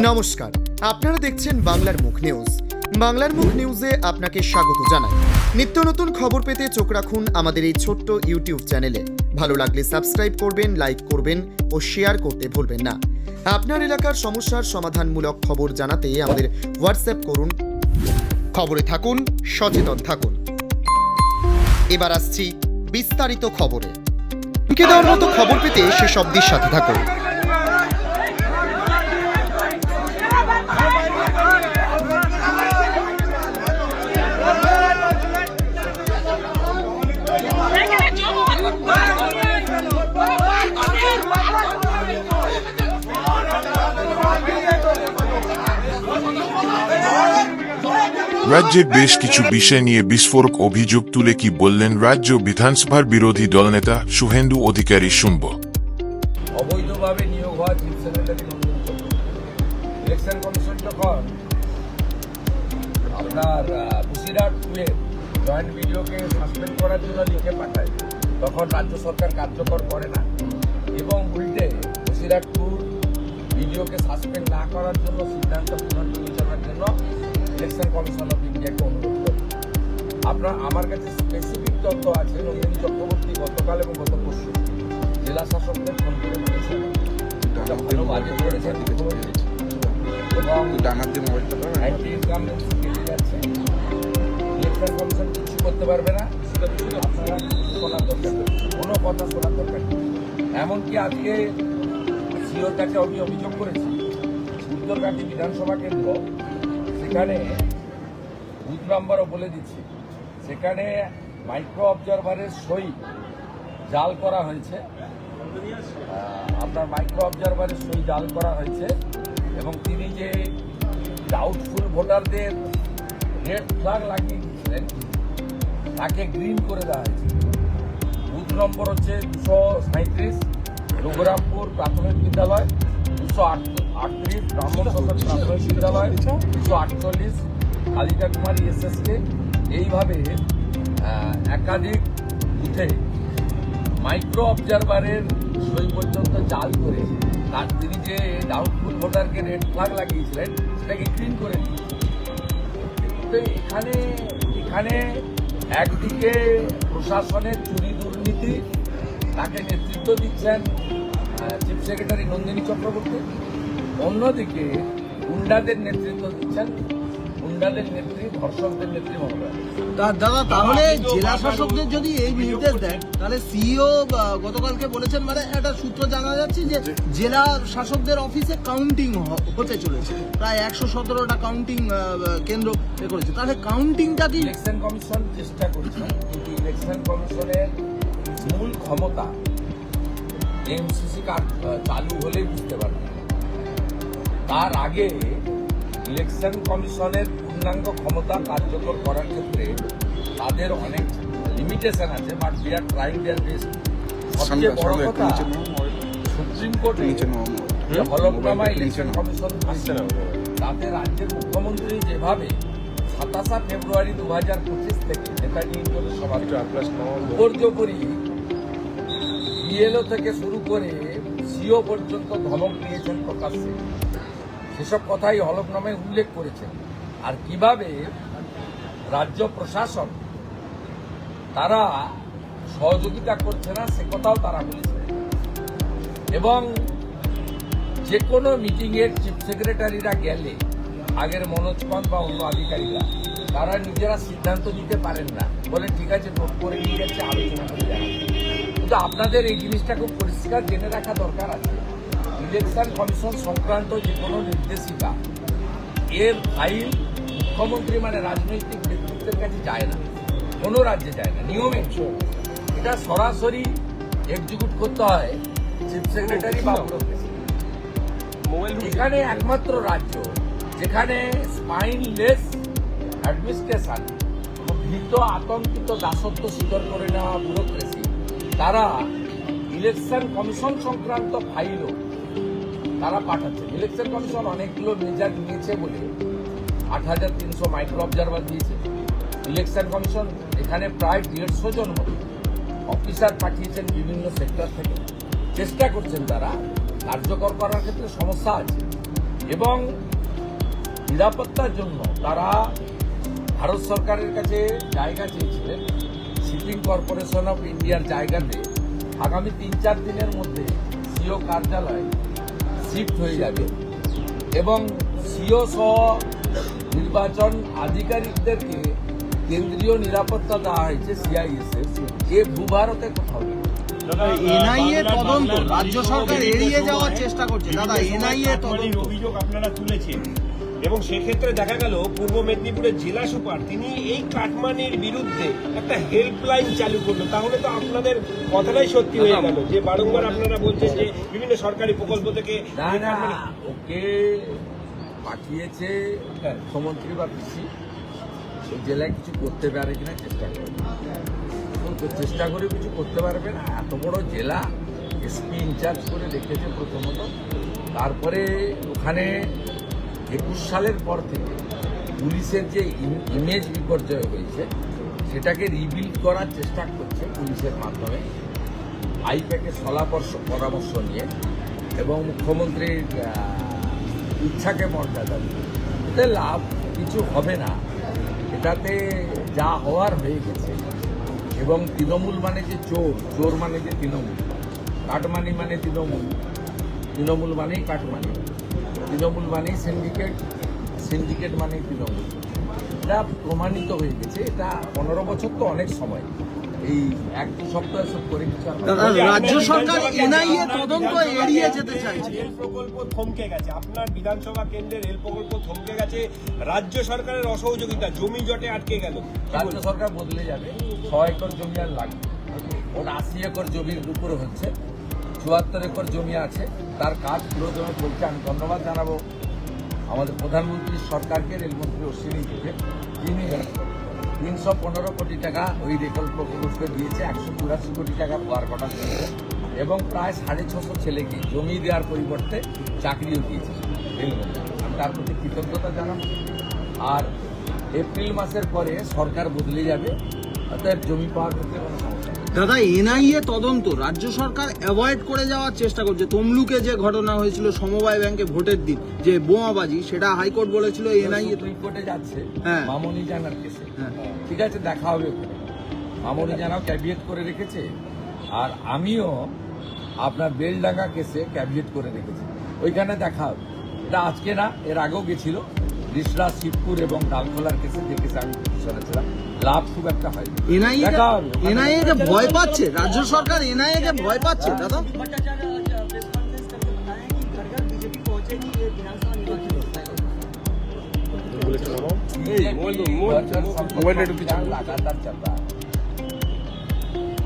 নমস্কার, আপনারা দেখছেন বাংলার মুখ নিউজ। বাংলার মুখ নিউজে আপনাকে স্বাগত জানাই। নিত্য নতুন খবর পেতে চোখ রাখুন আমাদের এই ছোট্ট ইউটিউব চ্যানেলে। ভালো লাগলে সাবস্ক্রাইব করবেন, লাইক করবেন ও শেয়ার করতে ভুলবেন না। আপনার এলাকার সমস্যার সমাধানমূলক খবর জানাতে আমাদের হোয়াটসঅ্যাপ করুন। খবরে থাকুন, সচেতন থাকুন। এবার আসছি বিস্তারিত খবরে। কে দেওয়ার মতো খবর পেতে শেষ অবধির সাথে থাকুন। রাজ্যের বেশ কিছু বিষয় নিয়ে বিস্ফোরক অভিযোগ তুলে কি বললেন রাজ্য বিধানসভার বিরোধী দলনেতা শুভেন্দু অধিকারী, শুনব। অবৈধভাবে নিয়োগ হওয়া চিফ সেক্রেটারি ইলেকশন কমিশন যখন আপনার বসিরহাট টুয়ের জয়েন্ট ভিডিওকে সাসপেন্ড করার জন্য লিখে পাঠায়, তখন রাজ্য সরকার কার্যকর করে না এবং উল্টে বসিরহাট টুর ভিডিওকে সাসপেন্ড না করার জন্য সিদ্ধান্ত পুনর্বিবেচনার জন্য ইলেকশন কমিশন অফ ইন্ডিয়াকে অনুরোধ করে। আমার কাছে স্পেসিফিক তথ্য আছে। নন্দিনী চক্রবর্তী গতকাল এবং গত পরশু জেলা শাসকদের ফোন করে বলেছেন ভালো বাজেট করেছেন এবং অ্যান্টি ইনকামবেন্সি কেটে যাচ্ছে, ইলেকশন কমিশন কিছু করতে পারবে না, সেটা শুধু আপনারা শোনার দরকার, কোনো কথা শোনার দরকার নেই। এমনকি আজকে সিওর কাছে আমি অভিযোগ করেছি, উত্তরঘাটি বিধানসভা কেন্দ্র, সেখানে বুথ নাম্বারও বলে দিচ্ছি, সেখানে মাইক্রো অবজারভারের সই জাল করা হয়েছে। আপনার মাইক্রো অবজারভারের সই জাল করা হয়েছে এবং তিনি যে ডাউটফুল ভোটারদের রেড ফ্ল্যাগ লাগিয়ে দিয়েছিলেন তাকে গ্রিন করে দেওয়া হয়েছে। বুথ নম্বর হচ্ছে 237, রঘুরামপুর প্রাথমিক বিদ্যালয়, 238 ব্রাহ্মণ সদর প্রাথমিক বিদ্যালয়, 248 কালিকা কুমারী এসএসকে। এইভাবে একাধিক বুথে মাইক্রো অবজারভারের সই পর্যন্ত জাল করে তার তিনি যে ডাউটফুল ভোটারকে রেড ফ্ল্যাগ লাগিয়েছিলেন সেটাকে ক্লিন করে দিয়েছিলেন। তো এখানে একদিকে প্রশাসনের চুরি দুর্নীতি, তাকে নেতৃত্ব দিচ্ছেন চিফ সেক্রেটারি নন্দিনী চক্রবর্তী, অন্যদিকে গুন্ডাদের নেতৃত্ব দিচ্ছেন গুন্ডাদের নেত্রী, ধর্ষকদের নেত্রী মমতা। দাদা, তাহলে জেলা শাসকদের যদি এই নির্দেশ দেন, তাহলে সিইও গতকালকে বলেছেন, মানে একটা সূত্র জানা যাচ্ছে যে জেলা শাসকদের অফিসে কাউন্টিং হতে চলেছে, প্রায় 117টা কাউন্টিং কেন্দ্র করেছে। তাহলে কাউন্টিংটা কি ইলেকশন কমিশন চেষ্টা করছে, কিন্তু ইলেকশন কমিশনের মূল ক্ষমতা এমসিসি কার্ড চালু হলেই বুঝতে পারবে। তার আগে ইলেকশন কমিশনের পূর্ণাঙ্গ ক্ষমতা কার্যকর করার ক্ষেত্রে তাদের অনেক লিমিটেশন আছে, but we are trying their best. সবচেয়ে বড় কথা, সুপ্রিম কোর্টে হলফনামা ইলেকশন কমিশন আসছে, তাতে রাজ্যের মুখ্যমন্ত্রী যেভাবে 27 ফেব্রুয়ারি 2025 থেকে নেতাজি ইন্ডোরের সভাপতি বিএলও থেকে শুরু করে সিও পর্যন্ত ধমক দিয়েছেন প্রকাশ্যে, সেসব কথাই হলফনামায় উল্লেখ করেছেন। আর কিভাবে রাজ্য প্রশাসন তারা সহযোগিতা করছে না সে কথাও তারা বলেছে। এবং যে কোনো মিটিংয়ের চিফ সেক্রেটারিরা গেলে আগের মনোজ পান বা অন্য আধিকারিকরা তারা নিজেরা সিদ্ধান্ত নিতে পারেন না, বলে ঠিক আছে নোট করে নিয়ে যাচ্ছে, আলোচনা করে জানাবে। কিন্তু আপনাদের এই জিনিসটা খুব পরিষ্কার জেনে রাখা দরকার আছে, ইলেকশন কমিশন সংক্রান্ত যে কোনো নির্দেশিকা এর ফাইল মুখ্যমন্ত্রী মানে রাজনৈতিক নেতৃত্বের কাছে যায় না, কোনো রাজ্যে যায় না নিয়মে। এটা সরাসরি এক্সিকিউট করতে হয় চিফ সেক্রেটারি বা এখানে একমাত্র রাজ্য যেখানে স্পাইনলেস অ্যাডমিনিস্ট্রেশন, ভীত আতঙ্কিত দাসত্ব স্বীকার করে নেওয়া ব্যুরোক্রেসি, তারা ইলেকশন কমিশন সংক্রান্ত ফাইলও তারা পাঠাচ্ছে। ইলেকশন কমিশন অনেকগুলো মেজার নিয়েছে বলে 8,300 মাইক্রো অবজারভার দিয়েছে। ইলেকশন কমিশন এখানে প্রায় 150 জন মতো অফিসার পাঠিয়েছেন বিভিন্ন সেক্টর থেকে, চেষ্টা করছেন তারা কার্যকর করার ক্ষেত্রে সমস্যা আছে, এবং নিরাপত্তার জন্য তারা ভারত সরকারের কাছে জায়গা চেয়েছিলেন। শিপিং কর্পোরেশন অফ ইন্ডিয়ার জায়গাতে আগামী 3-4 দিনের মধ্যে সিও কার্যালয় শিফট হয়ে যাবে এবং সিও সহ নির্বাচন আধিকারিকদেরকে কেন্দ্রীয় নিরাপত্তা দেওয়া হয়েছে সিআইএসএফ। এ ভূভারতে কোথাও নেই। এনআইএ তদন্ত রাজ্য সরকার এড়িয়ে যাওয়ার চেষ্টা করছে। দাদা, এনআইএ তদন্ত অভিযোগ আপনারা তুলেছেন এবং সেক্ষেত্রে দেখা গেল পূর্ব মেদিনীপুরের জেলা সুপার তিনি এই কাটমানির বিরুদ্ধে একটা হেল্পলাইন চালু করলো। তাহলে তো আপনাদের কথাটাই সত্যি হয়ে গেল যে বারংবার আপনারা বলছেন যে বিভিন্ন সরকারি প্রকল্প থেকে না ওকে পাঠিয়েছে মুখ্যমন্ত্রী বা পিসি, ওই জেলায় কিছু করতে পারে কিনা চেষ্টা করবে। চেষ্টা করে কিছু করতে পারবে না, এত বড় জেলা এসপি ইনচার্জ করে রেখেছে প্রথমত। তারপরে ওখানে 21 সালের পর থেকে পুলিশের যে ইমেজ বিপর্যয় হয়েছে সেটাকে রিবিল্ড করার চেষ্টা করছে পুলিশের মাধ্যমে, আইপ্যাকের পরামর্শ নিয়ে এবং মুখ্যমন্ত্রীর ইচ্ছাকে মর্যাদা দিয়ে। এতে লাভ কিছু হবে না, এটাতে যা হওয়ার হয়ে গেছে। এবং তৃণমূল মানে যে চোর মানে যে তৃণমূল, কাটমানি মানে তৃণমূল মানেই কাটমানি, তৃণমূল মানেই সিন্ডিকেট মানেই তৃণমূল। এটা প্রমাণিত হয়ে গেছে। এটা 15 বছর তো অনেক সময়, এই 1-2 সপ্তাহ সব করে কিছু রাজ্য সরকার এনআইএ তদন্ত এড়িয়ে যেতে চাইছে। রেল প্রকল্প থমকে গেছে, আপনার বিধানসভা কেন্দ্রের রেল প্রকল্প থমকে গেছে রাজ্য সরকারের অসহযোগিতা, জমি জটে আটকে গেল। রাজ্য সরকার বদলে যাবে, 6 একর জমি আর লাগবে। ওর 80 একর জমির উপরে হচ্ছে, 74 একর জমি আছে, তার কাজ পুরোদমে চলছে। আমি ধন্যবাদ জানাবো আমাদের প্রধানমন্ত্রী সরকারকে, রেলমন্ত্রী অশ্বিনী থেকে, তিনি 315 কোটি টাকা ওই রেল প্রকল্পকে দিয়েছে, 184 কোটি টাকা ওয়ার কটা দিয়েছে এবং প্রায় 650 ছেলেকে জমি দেওয়ার পরিবর্তে চাকরিও দিয়েছে রেলমন্ত্রী। আমি তার প্রতি কৃতজ্ঞতা জানাবো। আর এপ্রিল মাসের পরে সরকার বদলে যাবে, অর্থাৎ জমি পাওয়ার ক্ষেত্রে কোনো সমস্যা নেই। দাদা, এনআইএ তদন্ত রাজ্য সরকার অ্যাভয়েড করে যাওয়ার চেষ্টা করছে। তমলুকে যে ঘটনা হয়েছিল সমবায় ব্যাংকে ভোটের দিন যে বোমাবাজি, সেটা হাইকোর্ট বলেছিল এনআইএ সুপ্রিম কোর্টে যাচ্ছে হ্যাঁ। মামনি জানার কেসে। হ্যাঁ। ঠিক আছে, দেখা হবে ওখানে। মামনি জানাও ক্যাবিয়েট করে রেখেছে, আর আমিও আপনার বেলডাঙ্গা কেসে ক্যাবিয়েট করে রেখেছি, ওইখানে দেখা হবে। এটা আজকে না, এর আগেও গেছিল রিসরা, শিবপুর এবং ডালখোলার কেসে, যে কেসে আমি পিছনে ছিলাম। লাভ খুব একটা হয়। দেখা হবে। এনআইএ কে ভয় পাচ্ছে রাজ্য সরকার, এনআইএ কে ভয় পাচ্ছে। দাদা, भट्टाचार्य प्रेस कॉन्फ्रेंस करके बताया कि घर घर बीजेपी पहुंचेगी ये विधानसभा निर्वाचन व्यवस्था है। लगातार चल रहा है।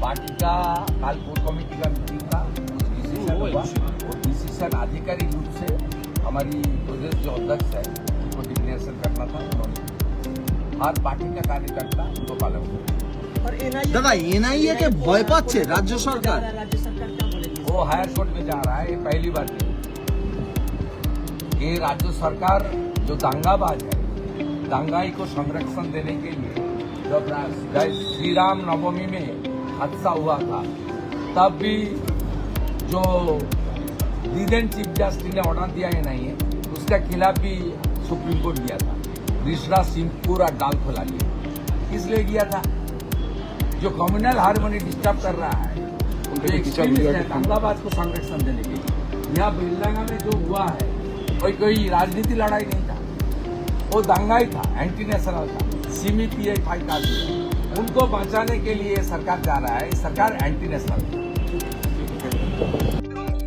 पार्टी का काल कोर कमेटी का मीटिंग था, कुछ डिसीजन हुआ। वो डिसीजन आधिकारिक रूप से हमारी प्रदेश जो अध्यक्ष है उनको डिक्लेरेशन करना था, उन्होंने हर पार्टी का कार्यकर्ता उनको पालन किया। और एनआईए দাদা, এনআইএ কে ভয় পাচ্ছে রাজ্য সরকার। राज्य सरकार क्या बोलेगी? वो हायर कोर्ट में जा रहा है, ये पहली बार नहीं। ये राज्य सरकार जो दंगाबाज है, दंगाई को संरक्षण देने के लिए जब श्री राम नवमी में हादसा हुआ था, तब भी जो डिवीजन चीफ जस्टिस ने ऑर्डर दिया है नहीं है, उसके खिलाफ भी सुप्रीम कोर्ट दिया था। रिसरा, सिंहपुर और डालखोला लिए इसलिए किया था, जो कम्युनल हार्मनी डिस्टर्ब कर रहा है, दंगाबाज को संरक्षण देने के लिए। यहाँ बेलडंगा में जो हुआ है कोई राजनीति लड़ाई नहीं था, वो दंगा ही था, एंटी नेशनल था। सीमी PI का उनको बचाने के लिए सरकार जा रहा है, सरकार एंटी नेशनल है।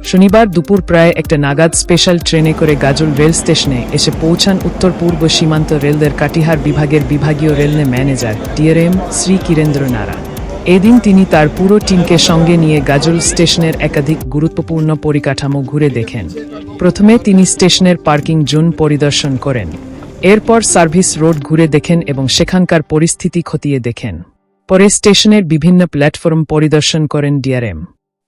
শনিবার দুপুর প্রায় 1টা নাগাদ স্পেশাল ট্রেনে করে গাজল রেল স্টেশনে এসে পৌঁছান উত্তর পূর্ব সীমান্ত রেলদের কাটিহার বিভাগের বিভাগীয় রেলনে ম্যানেজার DRM শ্রী কিরেন্দ্র নারা। এদিন তিনি তার পুরো টিমকে সঙ্গে নিয়ে গাজল স্টেশনের একাধিক গুরুত্বপূর্ণ পরিকাঠামো ঘুরে দেখেন। প্রথমে তিনি স্টেশনের পার্কিং জোন পরিদর্শন করেন, এরপর সার্ভিস রোড ঘুরে দেখেন এবং সেখানকার পরিস্থিতি খতিয়ে দেখেন। পরে স্টেশনের বিভিন্ন প্ল্যাটফর্ম পরিদর্শন করেন DRM।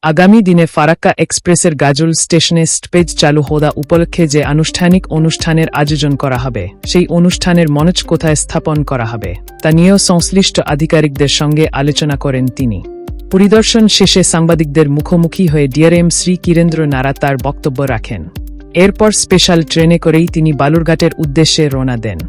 আগামী দিনে ফারাক্কা এক্সপ্রেসের গাজল স্টেশনে স্টপেজ চালু হওয়া উপলক্ষে যে আনুষ্ঠানিক অনুষ্ঠানের আয়োজন করা হবে, সেই অনুষ্ঠানের মঞ্চ কোথায় স্থাপন করা হবে তা নিয়েও সংশ্লিষ্ট আধিকারিকদের সঙ্গে আলোচনা করেন তিনি। পরিদর্শন শেষে সাংবাদিকদের মুখোমুখি হয়ে DRM শ্রী কিরেন্দ্র নারা তার বক্তব্য রাখেন। এরপর স্পেশাল ট্রেনে করেই তিনি বালুরঘাটের উদ্দেশ্যে রওনা দেন।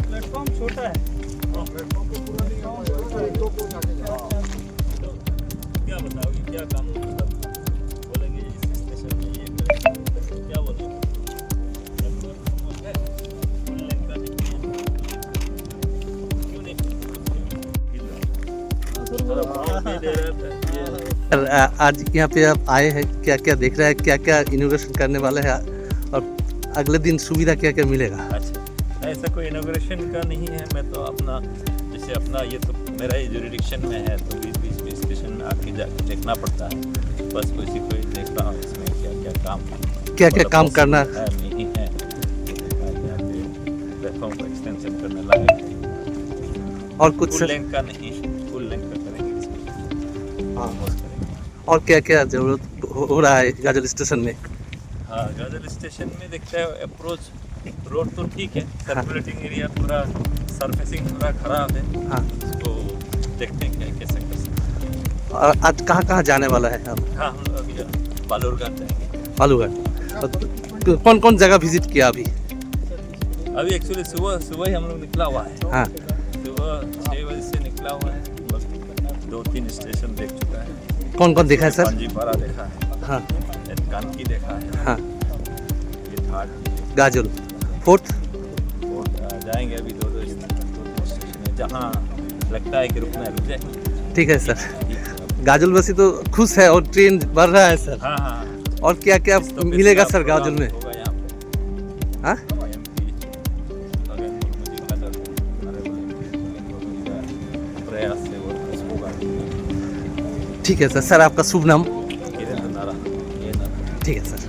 प्लेटफॉर्म छोटा है। क्या बताओगे, क्या काम मतलब बोलेंगे इस स्टेशन में ये करेंगे, क्या बोलोगे? क्यों नहीं? सर, आज यहाँ पे आप आए हैं, क्या क्या देख रहे हैं, क्या क्या इनोग्रेशन करने वाले हैं और अगले दिन सुविधा क्या क्या मिलेगा? अच्छा, ऐसा कोई इनोग्रेशन का नहीं है। मैं तो अपना जैसे अपना ये तो मेरा ही जुरिडिक्शन में है, तो बीच बीच में स्टेशन में आके जाके देखना पड़ता है। बस उसी को ही देख रहा हूँ इसमें क्या क्या काम क्या काम करना है नहीं है। प्लेटफॉर्म को एक्सटेंशन करने लगे, और कुछ फुल सर? लेंथ का नहीं, फुल लेंथ का करेंगे इसमें। Almost करेंगे। और क्या क्या जरूरत हो रहा है गाजल स्टेशन में? हाँ, गाजल स्टेशन में देखते हैं अप्रोच रोड तो ठीक है, सर्कुलेटिंग एरिया पूरा सरफेसिंग पूरा खराब है। हाँ, उसको देखते हैं क्या कैसे कर सकते और आज कहाँ कहाँ जाने वाला है आप? हैं। हाँ, हम लोग अभी बालूरघाट जाएंगे। बालूघाट। कौन कौन जगह विजिट किया अभी? अभी एक्चुअली सुबह ही हम लोग निकला हुआ है। हाँ, सुबह 6 बजे से निकला हुआ है। बस 2-3 स्टेशन देख चुका है। कौन कौन देखा है सर? कांजीपारा देखा है, हाँ कानकी देखा है, हाँ, ये थाट गाजल फोर्थ। जाएंगे अभी 2-2 स्टेशन है जहाँ लगता है कि रुकना है, रुक जाएंगे। ठीक है सर। गाजल बसी तो खुश है और ट्रेन बढ़ रहा है सर। हाँ हाँ, और क्या क्या तो मिलेगा किसका सर गाजल में? होगा यहाँ पे? हाँ, प्रयास से वो होगा। ठीक है सर। सर आपका शुभ नाम? किरण नारा, ये नारा। ठीक है सर।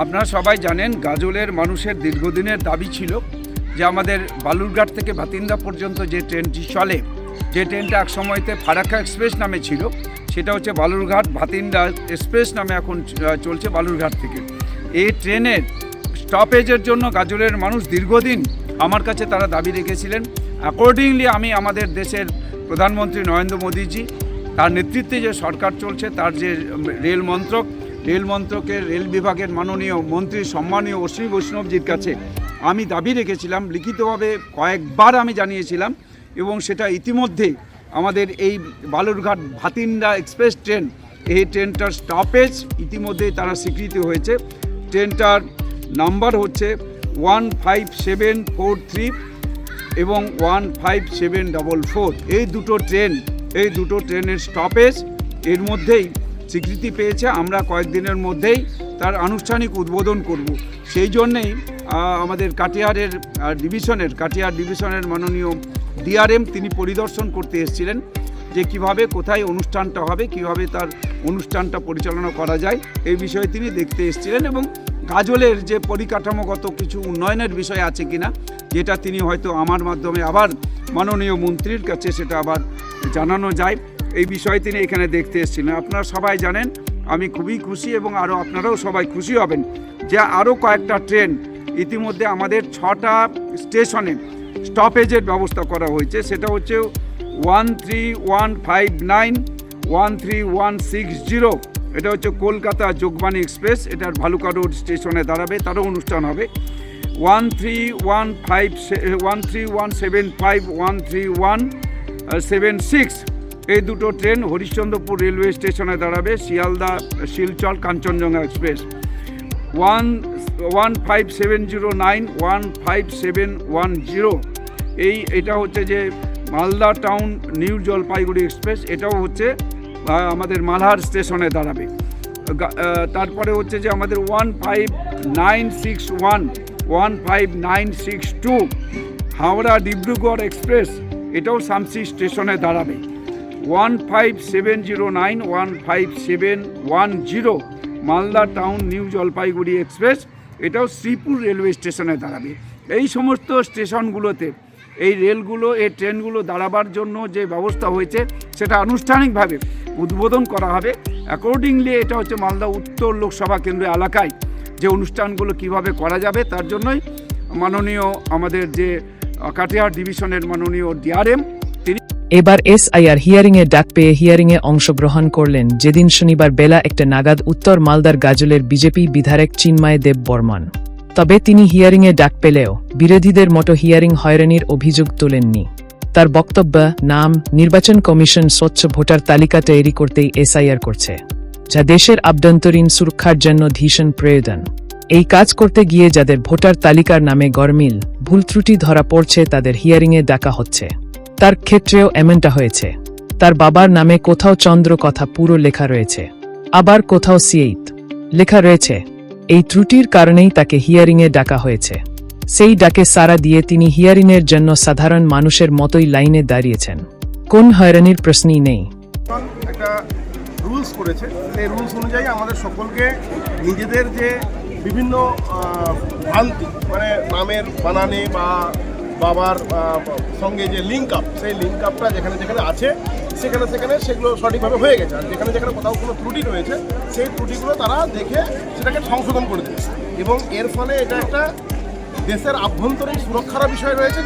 আপনারা সবাই জানেন গাজলের মানুষের দীর্ঘদিনের দাবি ছিল যে আমাদের বালুরঘাট থেকে ভাতিন্দা পর্যন্ত যে ট্রেনটি চলে, যে ট্রেনটা এক সময়তে ফারাক্কা এক্সপ্রেস নামে ছিল, সেটা হচ্ছে বালুরঘাট ভাতিন্দা এক্সপ্রেস নামে এখন চলছে বালুরঘাট থেকে। এই ট্রেনের স্টপেজের জন্য গাজলের মানুষ দীর্ঘদিন আমার কাছে তারা দাবি রেখেছিলেন। অ্যাকর্ডিংলি আমি আমাদের দেশের প্রধানমন্ত্রী নরেন্দ্র মোদীজি, তার নেতৃত্বে যে সরকার চলছে, তার যে রেল মন্ত্রকের রেল বিভাগের মাননীয় মন্ত্রী সম্মানীয় অশ্বিনী বৈষ্ণবজির কাছে আমি দাবি রেখেছিলাম, লিখিতভাবে কয়েকবার আমি জানিয়েছিলাম, এবং সেটা ইতিমধ্যে আমাদের এই বালুরঘাট ভাতিন্দা এক্সপ্রেস ট্রেন, এই ট্রেনটার স্টপেজ ইতিমধ্যেই তারা স্বীকৃতি হয়েছে। ট্রেনটার নাম্বার হচ্ছে 15743 এবং 15744। এই দুটো ট্রেনের স্টপেজ এর মধ্যেই স্বীকৃতি পেয়েছে। আমরা কয়েকদিনের মধ্যেই তার আনুষ্ঠানিক উদ্বোধন করব। সেই জন্যেই আমাদের কাটিহার ডিভিশনের মাননীয় ডিআরএম তিনি পরিদর্শন করতে এসেছিলেন যে কিভাবে কোথায় অনুষ্ঠানটা হবে, কিভাবে তার অনুষ্ঠানটা পরিচালনা করা যায়, এই বিষয়ে তিনি দেখতে এসেছিলেন। এবং গাজলের যে পরিকাঠামোগত কিছু উন্নয়নের বিষয় আছে কিনা, যেটা তিনি হয়তো আমার মাধ্যমে আবার মাননীয় মন্ত্রীর কাছে সেটা আবার জানানো যায়, এই বিষয়ে তিনি এখানে দেখতে এসেছিলেন। আপনারা সবাই জানেন আমি খুবই খুশি, এবং আরও আপনারাও সবাই খুশি হবেন যে আরও কয়েকটা ট্রেন ইতিমধ্যে আমাদের 6টা স্টেশনে স্টপেজের ব্যবস্থা করা হয়েছে। সেটা হচ্ছে 13159, 13160, এটা হচ্ছে কলকাতা যোগবাণী এক্সপ্রেস, এটার ভালুকা রোড স্টেশনে দাঁড়াবে, তারও অনুষ্ঠান হবে। 13175, 13176, এই দুটো ট্রেন হরিশ্চন্দ্রপুর রেলওয়ে স্টেশনে দাঁড়াবে, শিয়ালদা শিলচর কাঞ্চনজঙ্ঘা এক্সপ্রেস। 15709 এটা হচ্ছে যে Malda town new Jalpaiguri express, এটাও হচ্ছে আমাদের মালহার স্টেশনে দাঁড়াবে। তারপরে হচ্ছে যে আমাদের 15962 হাওড়া ডিব্রুগড় এক্সপ্রেস, এটাও শামসি স্টেশনে দাঁড়াবে। 15709-15710 Malda town new Jalpaiguri express, এটাও শ্রীপুর রেলওয়ে স্টেশনে দাঁড়াবে। এই সমস্ত স্টেশনগুলোতে এই রেলগুলো, এই ট্রেনগুলো দাঁড়াবার জন্য যে ব্যবস্থা হয়েছে সেটা আনুষ্ঠানিকভাবে উদ্বোধন করা হবে। অ্যাকর্ডিংলি এটা হচ্ছে মালদা উত্তর লোকসভা কেন্দ্র এলাকায় যে অনুষ্ঠানগুলো কিভাবে করা যাবে তার জন্যই মাননীয় আমাদের যে কাটিহার ডিভিশনের মাননীয় ডিআরএম তিনি এবার এসআইআর হিয়ারিং এ ডাক পেয়ে হিয়ারিং এ অংশগ্রহণ করলেন যেদিন শনিবার বেলা 1টা নাগাদ উত্তর মালদার গাজলের বিজেপি বিধায়ক চিন্ময় দেব বর্মন। তবে তিনি হিয়ারিং এ ডাক পেলেও বিরোধীদের মতো হিয়ারিং হয়রানির অভিযোগ তোলেননি। তার বক্তব্য, নাম নির্বাচন কমিশন স্বচ্ছ ভোটার তালিকা তৈরি করতেই এসআইআর করছে, যা দেশের আভ্যন্তরীণ সুরক্ষার জন্য ভীষণ প্রয়োজন। এই কাজ করতে গিয়ে যাদের ভোটার তালিকার নামে গরমিল, ভুল ত্রুটি ধরা পড়ছে তাদের হিয়ারিংয়ে ডাকা হচ্ছে। তার ক্ষেত্রেও এমনটা হয়েছে। তার বাবার নামে কোথাও চন্দ্র কথা পুরো লেখা রয়েছে, আবার কোথাও সিয়েইত লেখা রয়েছে। এই ত্রুটির কারণেই তাকে হিয়ারিংয়ে ডাকা হয়েছে। সেই ডাকে সাড়া দিয়ে তিনি হিয়ারিংয়ের জন্য সাধারণ মানুষের মতোই লাইনে দাঁড়িয়েছেন। কোন হয়রানির প্রশ্নই নেই। একটা রুলস করেছে, সেই রুলস অনুযায়ী আমাদের সকলকে নিজেদের যে বিভিন্ন ভ্রান্তি, মানে নামের বানানে বা বাবার সঙ্গে যে লিঙ্ক আপ, সেই লিঙ্ক আপটা যেখানে যেখানে আছে সেখানে সেখানে সেগুলো সঠিকভাবে হয়ে গেছে। আর যেখানে যেখানে কোথাও কোনো ত্রুটি রয়েছে সেই ত্রুটিগুলো তারা দেখে সেটাকে সংশোধন করে দিয়েছে। এবং এর ফলে এটা একটা দেশের আভ্যন্তরীণ সুরক্ষার বিষয় রয়েছে,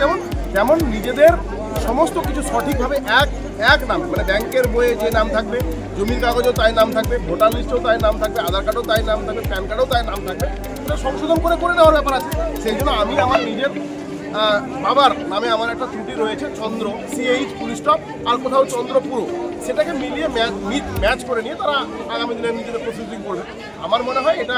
যেমন নিজেদের সমস্ত কিছু সঠিকভাবে এক নাম, মানে ব্যাংকের বইয়ে যে নাম থাকবে, জমির কাগজেও তাই নাম থাকবে, ভোটার লিস্টেও তাই নাম থাকবে, আধার কার্ডেও তাই নাম থাকবে, প্যান কার্ডেও তাই নাম থাকবে, সেটা সংশোধন করে নেওয়ার ব্যাপার আছে। সেই জন্য আমি আমার নিজের বাবার নামে আমার একটা ত্রুটি রয়েছে, চন্দ্র CH ফুল স্টপ আর কোথাও চন্দ্র পুরো, সেটাকে মিলিয়ে ম্যাচ করে নিয়ে তারা আগামী দিনে নিজেদের প্রসেসিং করবে। আমার মনে হয় এটা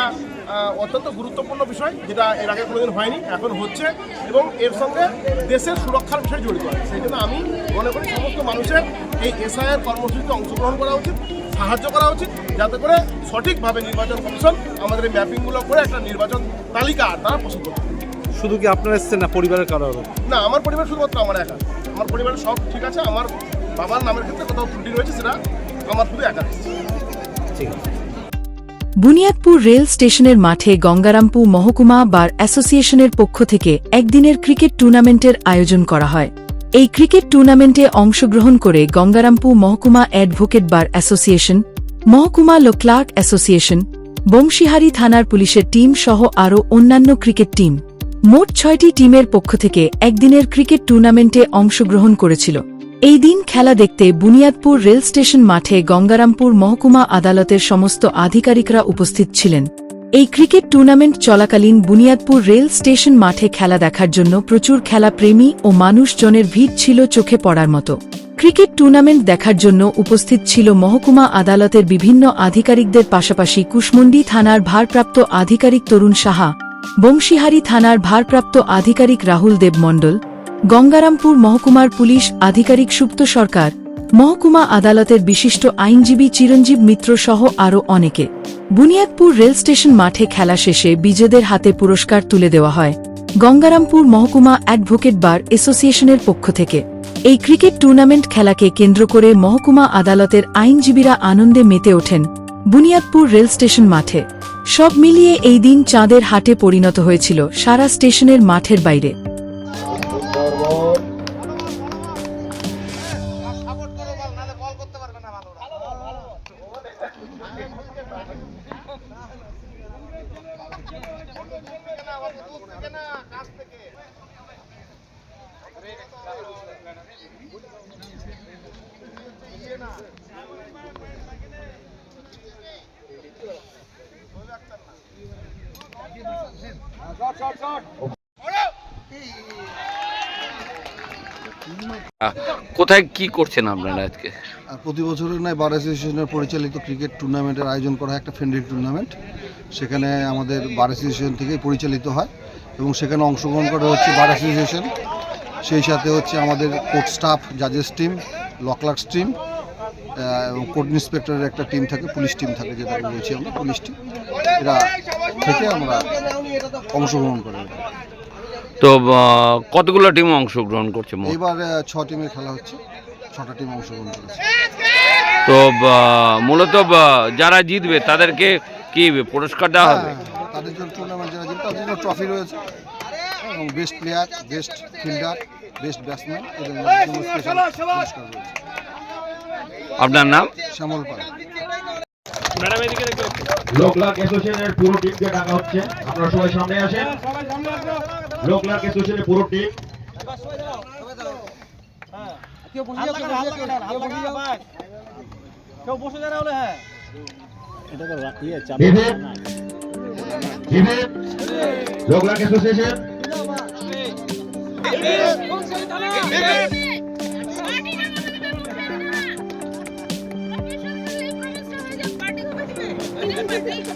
অত্যন্ত গুরুত্বপূর্ণ বিষয়, যেটা এর আগে কোনোদিন হয়নি, এখন হচ্ছে, এবং এর সঙ্গে দেশের সুরক্ষার বিষয় জড়িত আছে। সেই জন্য আমি মনে করি সমস্ত মানুষের এই এসআইআর কর্মসূচিতে অংশগ্রহণ করা উচিত, সাহায্য করা উচিত, যাতে করে সঠিকভাবে নির্বাচন কমিশন আমাদের এই ম্যাপিংগুলো করে একটা নির্বাচন তালিকা তারা প্রস্তুত করতে। শুধু কি আপনারা এসছেন না পরিবারের কারো? না, আমার পরিবার শুধুমাত্র আমার একা। আমার পরিবারের সব ঠিক আছে, আমার বাবার নামের ক্ষেত্রে কোথাও ত্রুটি রয়েছে সেটা আমার শুধু একা। ঠিক আছে। বুনিয়াদপুর রেল স্টেশনের মাঠে গঙ্গারামপুর মহকুমা বার অ্যাসোসিয়েশনের পক্ষ থেকে একদিনের ক্রিকেট টুর্নামেন্টের আয়োজন করা হয়। এই ক্রিকেট টুর্নামেন্টে অংশগ্রহণ করে গঙ্গারামপুর মহকুমা অ্যাডভোকেট বার অ্যাসোসিয়েশন, মহকুমা ল ক্লার্ক অ্যাসোসিয়েশন, বংশীহারি থানার পুলিশের টিম সহ আরও অন্যান্য ক্রিকেট টিম। মোট 6টি টিমের পক্ষ থেকে একদিনের ক্রিকেট টুর্নামেন্টে অংশগ্রহণ করেছিল। এই দিন খেলা দেখতে বুনিয়াদপুর রেল স্টেশন মাঠে গঙ্গারামপুর মহকুমা আদালতের সমস্ত আধিকারিকরা উপস্থিত ছিলেন। এই ক্রিকেট টুর্নামেন্ট চলাকালীন বুনিয়াদপুর রেল স্টেশন মাঠে খেলা দেখার জন্য প্রচুর খেলাপ্রেমী ও মানুষজনের ভিড় ছিল চোখে পড়ার মতো। ক্রিকেট টুর্নামেন্ট দেখার জন্য উপস্থিত ছিল মহকুমা আদালতের বিভিন্ন আধিকারিকদের পাশাপাশি কুশমুন্ডি থানার ভারপ্রাপ্ত আধিকারিক তরুণ সাহা, বংশীহারি থানার ভারপ্রাপ্ত আধিকারিক রাহুল দেব মণ্ডল, গঙ্গারামপুর মহকুমার পুলিশ আধিকারিক সুপ্ত সরকার, মহকুমা আদালতের বিশিষ্ট আইনজীবী চিরঞ্জীব মিত্র সহ আরও অনেকে। বুনিয়াদপুর রেল স্টেশন মাঠে খেলা শেষে বিজেদের হাতে পুরস্কার তুলে দেওয়া হয় গঙ্গারামপুর মহকুমা অ্যাডভোকেট বার অ্যাসোসিয়েশনের পক্ষ থেকে। এই ক্রিকেট টুর্নামেন্ট খেলাকে কেন্দ্র করে মহকুমা আদালতের আইনজীবীরা আনন্দে মেতে ওঠেন বুনিয়াদপুর রেল স্টেশন মাঠে। সব মিলিয়ে এই দিন চাঁদের হাটে পরিণত হয়েছিল সারা স্টেশনের মাঠের বাইরে। কোথায় কি করছেন আপনারা আজকে? প্রতি বছরের নয় বার অ্যাসোসিয়েশনের পরিচালিত ক্রিকেট টুর্নামেন্টের আয়োজন করা হয়, একটা ফ্রেন্ডলি টুর্নামেন্ট। সেখানে আমাদের বার অ্যাসোসিয়েশন থেকেই পরিচালিত হয় এবং সেখানে অংশগ্রহণ করে হচ্ছে বার অ্যাসোসিয়েশন, সেই সাথে হচ্ছে আমাদের কোর্ট স্টাফ, জাজেস টিম, ল ক্লার্কস টিম এবং কোর্ট ইন্সপেক্টরের একটা টিম থাকে, পুলিশ টিম থাকে, যেটা বলছি আমরা পুলিশ টিম, এরা থেকে আমরা অংশগ্রহণ করি। তো কতগুলো টিম অংশগ্রহণ করছে মোট? এবার 6 টিমের খেলা হচ্ছে, 6টা টিম অংশগ্রহণ করেছে। তো মূলত যারা জিতবে তাদেরকে কি পুরস্কার দেওয়া হবে? তাদের জন্য টুর্নামেন্ট যারা জিতবে তাদের জন্য ট্রফি রয়েছে এবং best player, best fielder, best batsman এদের জন্য স্পেশাল পুরস্কার রয়েছে। আপনার নাম? শ্যামল পাল। লোকলাক অ্যাসোসিয়েশনের পুরো টিমকে ডাকা হচ্ছে, আপনারা সবাই সামনে আসেন। লোকলাক অ্যাসোসিয়েশনের পুরো টিম লোকলাক অ্যাসোসিয়েশন পার্টি